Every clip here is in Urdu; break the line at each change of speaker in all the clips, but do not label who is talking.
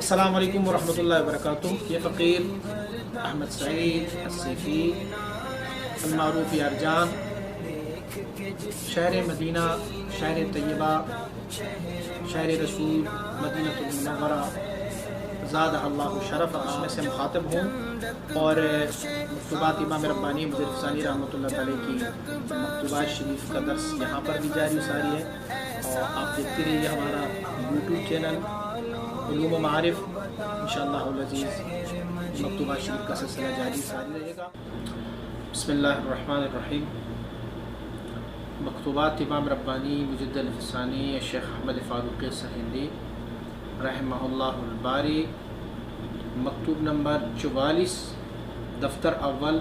السلام علیکم ورحمۃ اللہ وبرکاتہ۔ یہ فقیر احمد سعید السیفی المعروف یارجان، شہر مدینہ، شہر طیبہ، شہر رسول، مدینہ المنورہ، زادہ اللہ شرف، اس میں سے مخاطب ہوں اور مکتوبات امام ربانی مظہر ثانی رحمۃ اللہ علیہ کی مکتوبات شریف کا درس یہاں پر بھی جاری ساری ہے، اور آپ دیکھتے رہیے ہمارا یوٹیوب چینل علوم و معارف۔ انشاءاللہ العزیز مکتوبات شریف کا سلسلہ جاری ساری رہے گا۔ بسم اللہ الرحمن الرحیم۔ مکتوبات امام ربانی مجد الفسانی شیخ احمد فاروق سرہندی رحمہ اللہ الباری، مکتوب نمبر 44، دفتر اول،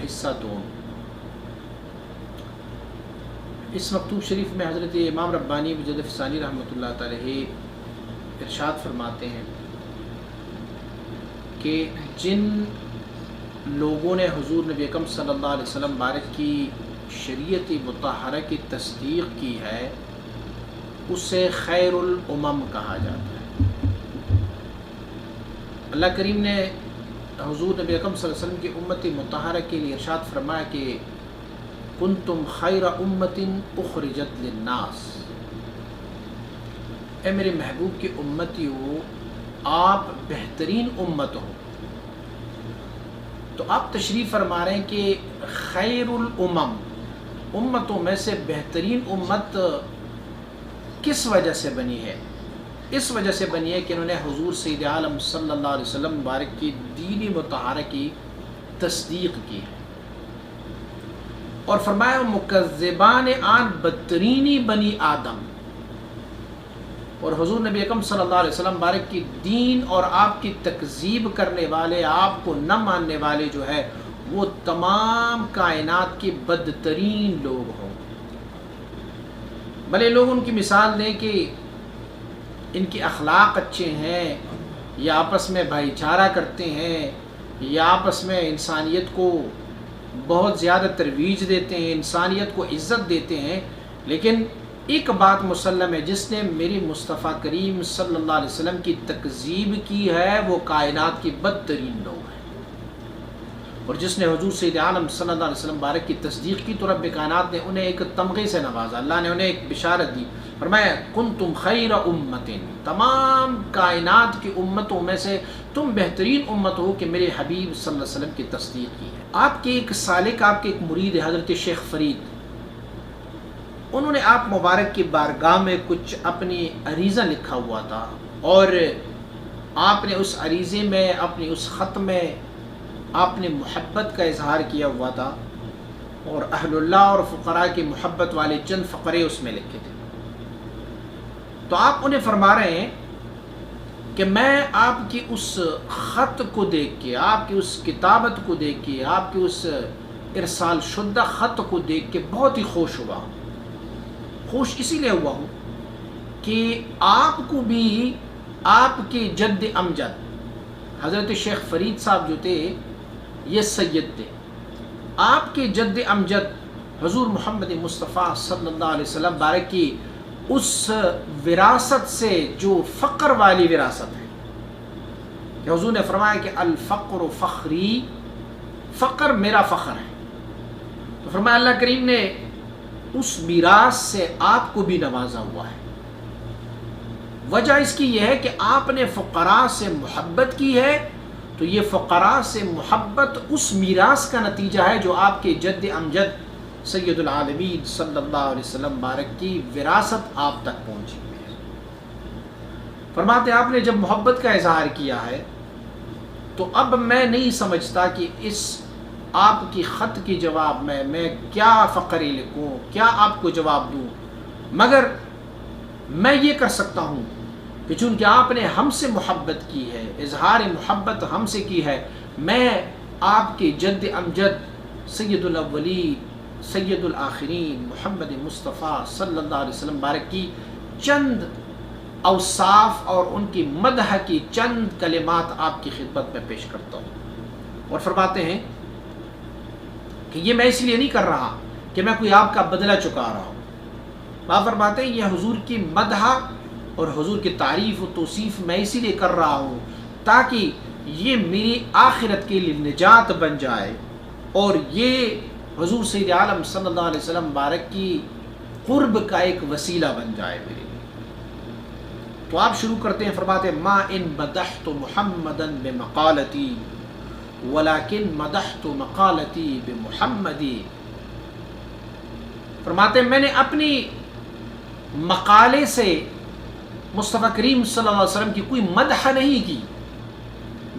حصہ 2۔ اس مکتوب شریف میں حضرت امام ربانی مجد الفسانی رحمۃ اللہ تعالی ارشاد فرماتے ہیں کہ جن لوگوں نے حضور نبی اکرم صلی اللہ علیہ وسلم بارک کی شریعت مطہرہ کی تصدیق کی ہے، اسے خیر الامم کہا جاتا ہے۔ اللہ کریم نے حضور نبی اکرم صلی اللہ علیہ وسلم کی امت مطہرہ کے لیے ارشاد فرمایا کہ کنتم خیر امت اخرجت للناس، اے میرے محبوب کی امتی ہو، آپ بہترین امت ہو۔ تو آپ تشریف فرما رہے ہیں کہ خیر الامم، امتوں میں سے بہترین امت کس وجہ سے بنی ہے؟ اس وجہ سے بنی ہے کہ انہوں نے حضور سید عالم صلی اللہ علیہ وسلم مبارک کی دینی مطہرہ کی تصدیق کی ہے، اور فرمایا مکذبان آن بدترینی بنی آدم، اور حضور نبی اکرم صلی اللہ علیہ وسلم مبارک کی دین اور آپ کی تکذیب کرنے والے، آپ کو نہ ماننے والے جو ہے وہ تمام کائنات کی بدترین لوگ ہوں۔ بھلے لوگ ان کی مثال دیں کہ ان کی اخلاق اچھے ہیں، یا آپس میں بھائی چارہ کرتے ہیں، یا آپس میں انسانیت کو بہت زیادہ ترویج دیتے ہیں، انسانیت کو عزت دیتے ہیں، لیکن ایک بات مسلم ہے، جس نے میری مصطفیٰ کریم صلی اللہ علیہ وسلم کی تکذیب کی ہے وہ کائنات کی بدترین لوگ ہیں، اور جس نے حضور سید عالم صلی اللہ علیہ وسلم بارک کی تصدیق کی تو رب کائنات نے انہیں ایک تمغے سے نوازا، اللہ نے انہیں ایک بشارت دی، فرمایا کنتم خیر امت، تمام کائنات کی امتوں میں سے تم بہترین امت ہو کہ میرے حبیب صلی اللہ علیہ وسلم کی تصدیق کی ہے۔ آپ کے ایک سالک، آپ کے ایک مرید حضرت شیخ فرید، انہوں نے آپ مبارک کی بارگاہ میں کچھ اپنی عریضہ لکھا ہوا تھا، اور آپ نے اس عریضے میں، اپنی اس خط میں آپ نے محبت کا اظہار کیا ہوا تھا، اور اہل اللہ اور فقراء کی محبت والے چند فقرے اس میں لکھے تھے۔ تو آپ انہیں فرما رہے ہیں کہ میں آپ کی اس خط کو دیکھ کے، آپ کی اس کتابت کو دیکھ کے، آپ کی اس ارسال شدہ خط کو دیکھ کے بہت ہی خوش ہوا ہوں۔ خوش اسی لیے ہوا ہوں کہ آپ کو بھی آپ کے جد امجد حضرت شیخ فرید صاحب جو تھے یہ سید تھے، آپ کے جد امجد حضور محمد مصطفیٰ صلی اللہ علیہ وسلم بارک کی اس وراثت سے جو فقر والی وراثت ہے، کہ حضور نے فرمایا کہ الفقر فخری، فقر میرا فخر ہے، تو فرمایا اللہ کریم نے اس میراث سے آپ کو بھی نوازا ہوا ہے۔ وجہ اس کی یہ ہے کہ آپ نے فقراء سے محبت کی ہے، تو یہ فقراء سے محبت اس میراث کا نتیجہ ہے جو آپ کے جد امجد سید العالمین صلی اللہ علیہ وسلم بارک کی وراثت آپ تک پہنچی ہے۔ فرماتے آپ نے جب محبت کا اظہار کیا ہے تو اب میں نہیں سمجھتا کہ اس آپ کی خط کی جواب میں کیا فقرے لکھوں، کیا آپ کو جواب دوں، مگر میں یہ کر سکتا ہوں کہ چونکہ آپ نے ہم سے محبت کی ہے، اظہار محبت ہم سے کی ہے، میں آپ کے جد امجد سید الاولین سید الآخرین محمد مصطفیٰ صلی اللہ علیہ وسلم بارک کی چند اوصاف اور ان کی مدح کی چند کلمات آپ کی خدمت میں پیش کرتا ہوں۔ اور فرماتے ہیں کہ یہ میں اس لیے نہیں کر رہا کہ میں کوئی آپ کا بدلہ چکا رہا ہوں، آپ فرماتے ہیں یہ حضور کی مدح اور حضور کی تعریف و توصیف میں اسی لیے کر رہا ہوں تاکہ یہ میری آخرت کے لیے نجات بن جائے، اور یہ حضور سید عالم صلی اللہ علیہ وسلم مبارک کی قرب کا ایک وسیلہ بن جائے میرے لیے۔ تو آپ شروع کرتے ہیں، فرماتے ہیں ما ان مدحت محمدا بمقالتی ولکن مدحت مقالتی بمحمدی۔ فرماتے ہیں میں نے اپنی مقالے سے مصطفیٰ کریم صلی اللہ علیہ وسلم کی کوئی مدح نہیں کی،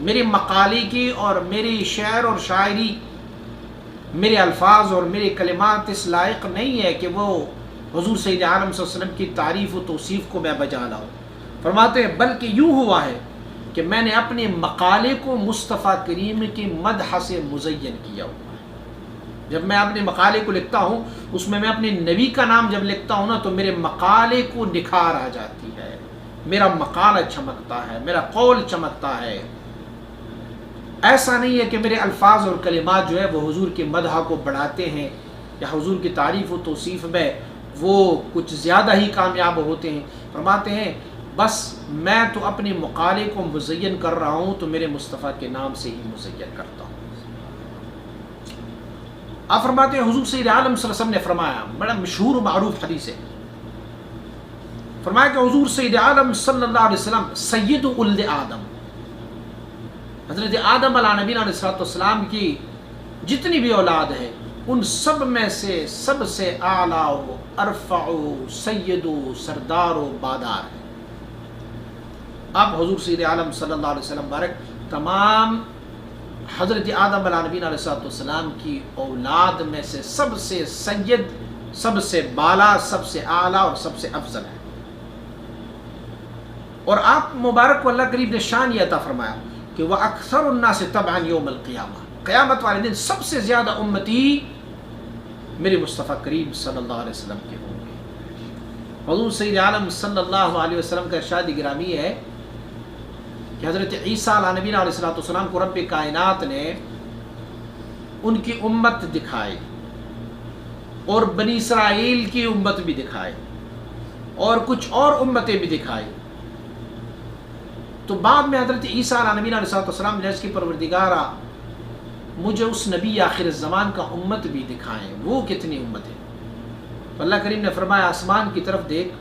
میرے مقالے کی اور میری شعر اور شاعری، میرے الفاظ اور میرے کلمات اس لائق نہیں ہے کہ وہ حضور سید عالم صلی اللہ علیہ وسلم کی تعریف و توصیف کو میں بجا لاؤں۔ فرماتے ہیں بلکہ یوں ہوا ہے کہ میں نے اپنے مقالے کو مصطفیٰ کریم کی مدح سے مزین کیا ہوا ہے۔ جب میں اپنے مقالے کو لکھتا ہوں اس میں اپنے نبی کا نام جب لکھتا ہوں نا تو میرے مقالے کو نکھار آ جاتی ہے، میرا مقالہ چمکتا ہے، میرا قول چمکتا ہے۔ ایسا نہیں ہے کہ میرے الفاظ اور کلمات جو ہے وہ حضور کی مدح کو بڑھاتے ہیں یا حضور کی تعریف و توصیف میں وہ کچھ زیادہ ہی کامیاب ہوتے ہیں۔ فرماتے ہیں بس میں تو اپنے مقالے کو مزین کر رہا ہوں تو میرے مصطفیٰ کے نام سے ہی مزین کرتا ہوں۔ آپ فرماتے ہیں حضور سید عالم صلی اللہ علیہ وسلم نے فرمایا، بڑا مشہور و معروف حدیث ہے، فرمایا کہ حضور سید عالم صلی اللہ علیہ وسلم سید ولد آدم، حضرت آدم علیہ نبینا علیہ السلام کی جتنی بھی اولاد ہے ان سب میں سے سب سے اعلیٰ و ارفع و سید و سردار و بادار ہے۔ اب حضور سید عالم صلی اللہ علیہ وسلم مبارک تمام حضرت آدم علیہ نبینا علیہ السلام کی اولاد میں سے سب سے سید، سب سے بالا، سب سے اعلیٰ اور سب سے افضل ہے۔ اور آپ مبارک کو اللہ کریم نے شان یہ عطا فرمایا کہ وہ اکثر الناس تبعا یوم القیامہ، قیامت والے دن سب سے زیادہ امتی میرے مصطفیٰ کریم صلی اللہ علیہ وسلم کے ہوں گے۔ حضور سید عالم صلی اللہ علیہ وسلم کا ارشاد گرامی ہے کہ حضرت عیسیٰ علیہ نبینا علیہ السلام کو رب کائنات نے ان کی امت دکھائی اور بنی اسرائیل کی امت بھی دکھائی اور کچھ اور امتیں بھی دکھائی۔ تو بعد میں حضرت عیسیٰ علیہ نبینا علیہ السلام نے عرض کی پروردگارا مجھے اس نبی آخر الزمان کا امت بھی دکھائیں، وہ کتنی امت ہے؟ تو اللہ کریم نے فرمایا آسمان کی طرف دیکھ۔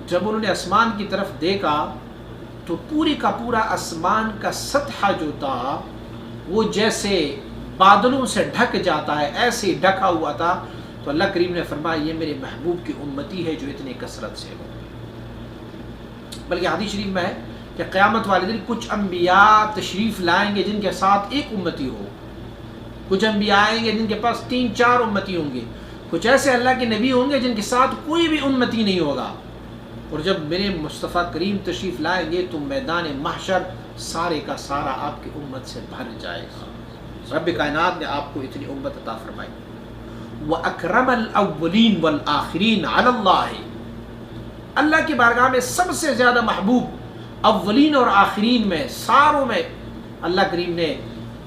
جب انہوں نے آسمان کی طرف دیکھا تو پوری کا پورا آسمان کا سطح جو تھا وہ جیسے بادلوں سے ڈھک جاتا ہے ایسے ڈھکا ہوا تھا۔ تو اللہ کریم نے فرمایا یہ میرے محبوب کی امتی ہے جو اتنی کثرت سے ہو۔ بلکہ حدیث شریف میں ہے کہ قیامت والے دن کچھ انبیاء تشریف لائیں گے جن کے ساتھ ایک امتی ہو، کچھ انبیاء آئیں گے جن کے پاس 3-4 امتی ہوں گے، کچھ ایسے اللہ کے نبی ہوں گے جن کے ساتھ کوئی بھی امتی نہیں ہوگا۔ اور جب میرے مصطفیٰ کریم تشریف لائیں گے تو میدان محشر سارے کا سارا آپ کی امت سے بھر جائے گا۔ رب کائنات نے آپ کو اتنی امت عطا فرمائی۔ وَأَكْرَمَ الْأَوَّلِينَ وَالْآخِرِينَ عَلَى اللَّهِ، اللہ کی بارگاہ میں سب سے زیادہ محبوب اولین اور آخرین میں ساروں میں اللہ کریم نے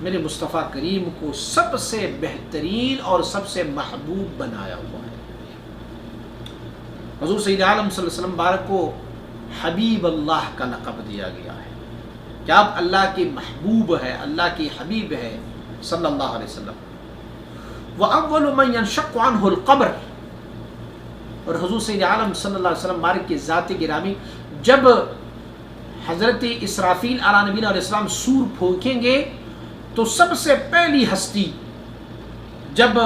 میرے مصطفیٰ کریم کو سب سے بہترین اور سب سے محبوب بنایا ہوا ہے۔ حضور سید عالم صلی اللہ علیہ وسلم بارک کو حبیب اللہ کا لقب دیا گیا ہے کہ آپ اللہ کے محبوب ہے، اللہ کے حبیب ہے صلی اللہ علیہ وسلم۔ وَأَوَّلُ مَنْ يَنشَقُّ عَنْهُ الْقَبْرُ، اور حضور سید عالم صلی اللہ علیہ وسلم بارک کی ذات گرامی جب حضرت اسرافیل علیہ نبینا علیہ السلام سور پھونکیں گے تو سب سے پہلی ہستی جب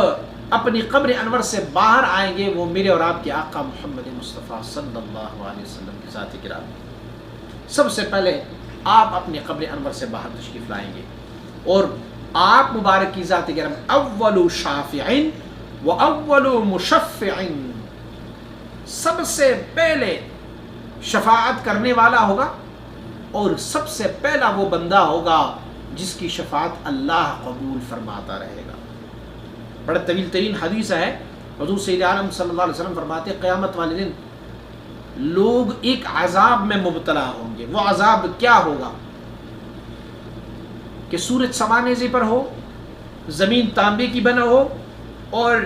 اپنی قبر انور سے باہر آئیں گے وہ میرے اور آپ کے آقا محمد مصطفیٰ صلی اللہ علیہ وسلم کی ذات گرامی۔ سب سے پہلے آپ اپنی قبر انور سے باہر تشریف لائیں گے اور آپ مبارک کی ذات گرامی اول شافع و اول مشفع، سب سے پہلے شفاعت کرنے والا ہوگا اور سب سے پہلا وہ بندہ ہوگا جس کی شفاعت اللہ قبول فرماتا رہے گا۔ بڑا طویل ترین حدیث ہے، حضور سید عالم صلی اللہ علیہ وسلم فرماتے ہیں قیامت والے دن لوگ ایک عذاب میں مبتلا ہوں گے۔ وہ عذاب کیا ہوگا کہ سورج سمانے پر ہو، زمین تانبے کی بنا ہو اور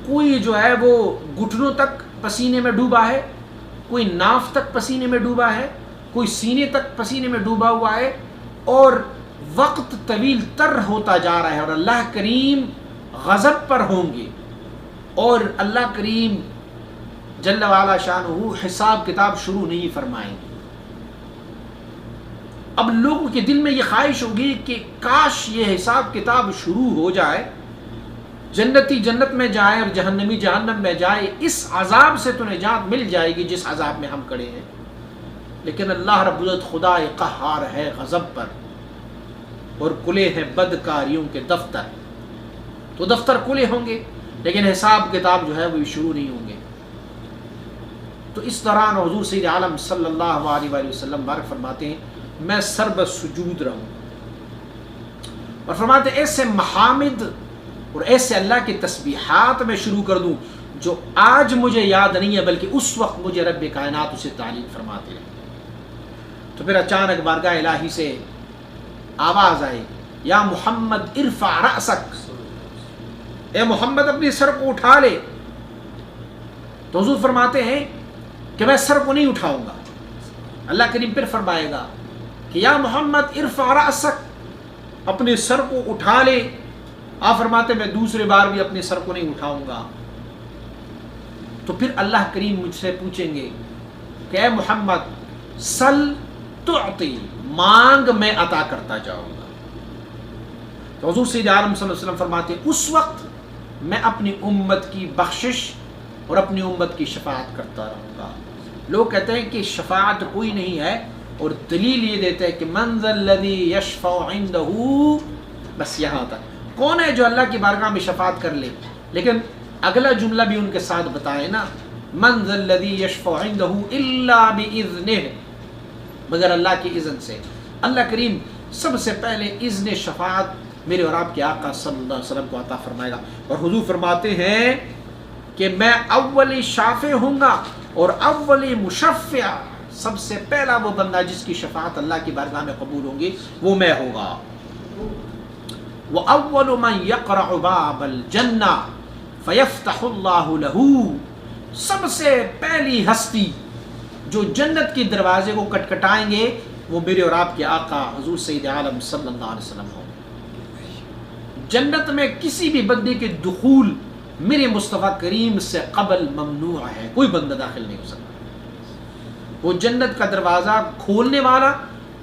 کوئی جو ہے وہ گھٹنوں تک پسینے میں ڈوبا ہے کوئی ناف تک پسینے میں ڈوبا ہے، کوئی سینے تک پسینے میں ڈوبا ہوا ہے، اور وقت طویل تر ہوتا جا رہا ہے، اور اللہ کریم غضب پر ہوں گے، اور اللہ کریم جل وعلا شانہ حساب کتاب شروع نہیں فرمائیں گے۔ اب لوگوں کے دل میں یہ خواہش ہوگی کہ کاش یہ حساب کتاب شروع ہو جائے، جنتی جنت میں جائے اور جہنمی جہنم میں جائے، اس عذاب سے تو نجات مل جائے گی جس عذاب میں ہم کڑے ہیں۔ لیکن اللہ رب العزت خدا قہار ہے غضب پر، اور کھلے ہیں بدکاریوں کے دفتر، تو دفتر کھلے ہوں گے لیکن حساب کتاب جو ہے وہ شروع نہیں ہوں گے۔ تو اس دوران حضور سید عالم صلی اللہ علیہ وآلہ وسلم بارک فرماتے ہیں میں سر بسجود رہوں، اور فرماتے ہیں ایسے محامد اور ایسے اللہ کی تسبیحات میں شروع کر دوں جو آج مجھے یاد نہیں ہے بلکہ اس وقت مجھے رب کائنات اسے تعلیم فرماتے ہیں۔ تو پھر اچانک بارگاہ الہی سے آواز آئی، یا محمد ارفع رأسک، اے محمد اپنی سر کو اٹھا لے۔ تو حضور فرماتے ہیں کہ میں سر کو نہیں اٹھاؤں گا۔ اللہ کریم پھر فرمائے گا کہ یا محمد ارفع رأسک، اپنے سر کو اٹھا لے۔ آپ فرماتے ہیں میں دوسری بار بھی اپنے سر کو نہیں اٹھاؤں گا۔ تو پھر اللہ کریم مجھ سے پوچھیں گے کہ اے محمد سل تعطی، مانگ میں عطا کرتا جاؤں گا۔ تو حضور سید عالم صلی اللہ علیہ وسلم فرماتے ہیں اس وقت میں اپنی امت کی بخشش اور اپنی امت کی شفاعت کرتا رہوں گا۔ لوگ کہتے ہیں کہ شفاعت کوئی نہیں ہے، اور دلیل یہ دیتے ہیں کہ من ذا الذی یشفع عندہ، بس یہاں تک کون ہے جو اللہ کی بارگاہ میں شفاعت کر لے، لیکن اگلا جملہ بھی ان کے ساتھ بتائے نا، من ذا الذی یشفع عندہ الا باذنہ، مگر اللہ کی اذن سے۔ اللہ کریم سب سے پہلے اذن شفاعت میرے اور آپ کے آقا صلی اللہ علیہ وسلم کو عطا فرمائے گا، اور حضور فرماتے ہیں کہ میں اول شافع ہوں گا اور اول مشفع، سب سے پہلا وہ بندہ جس کی شفاعت اللہ کی بارگاہ میں قبول ہوں گی وہ میں ہوگا۔ وَأَوَّلُ مَنْ يَقْرَعُ بَابَ الْجَنَّةِ فَيَفْتَحُ اللَّهُ لَهُ، سب سے پہلی ہستی جو جنت کے دروازے کو کٹکھٹائیں گے وہ میرے اور آپ کے آقا حضور سید عالم صلی اللہ علیہ وسلم ہوں۔ جنت میں کسی بھی بندے کے دخول میرے مصطفیٰ کریم سے قبل ممنوع ہے، کوئی بندہ داخل نہیں ہو سکتا۔ وہ جنت کا دروازہ کھولنے والا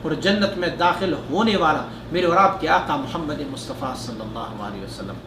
اور جنت میں داخل ہونے والا میرے اور آپ کے آقا محمد مصطفیٰ صلی اللہ علیہ وسلم۔